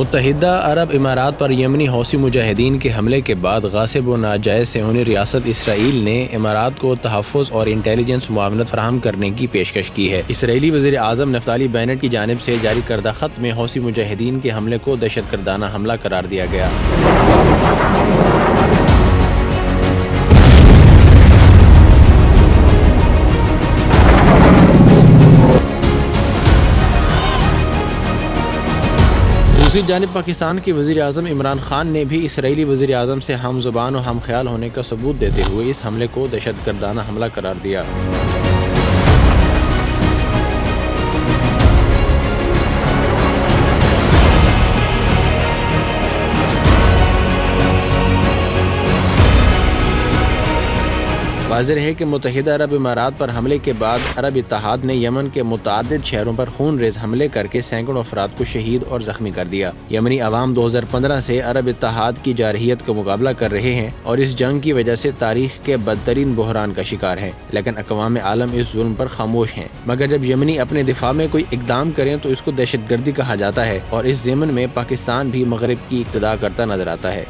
متحدہ عرب امارات پر یمنی حوثی مجاہدین کے حملے کے بعد غاصب و ناجائز صہیونی ریاست اسرائیل نے امارات کو تحفظ اور انٹیلیجنس معاونت فراہم کرنے کی پیشکش کی ہے۔ اسرائیلی وزیر اعظم نفتالی بینٹ کی جانب سے جاری کردہ خط میں حوثی مجاہدین کے حملے کو دہشت گردانہ حملہ قرار دیا گیا۔ دوسری جانب پاکستان کے وزیر اعظم عمران خان نے بھی اسرائیلی وزیر اعظم سے ہم زبان و ہم خیال ہونے کا ثبوت دیتے ہوئے اس حملے کو دہشت گردانہ حملہ قرار دیا۔ واضح ہے کہ متحدہ عرب امارات پر حملے کے بعد عرب اتحاد نے یمن کے متعدد شہروں پر خون ریز حملے کر کے سینکڑوں افراد کو شہید اور زخمی کر دیا۔ یمنی عوام 2015 سے عرب اتحاد کی جارحیت کا مقابلہ کر رہے ہیں اور اس جنگ کی وجہ سے تاریخ کے بدترین بحران کا شکار ہیں، لیکن اقوام عالم اس ظلم پر خاموش ہیں۔ مگر جب یمنی اپنے دفاع میں کوئی اقدام کریں تو اس کو دہشت گردی کہا جاتا ہے، اور اس ضمن میں پاکستان بھی مغرب کی اقتدا کرتا نظر آتا ہے۔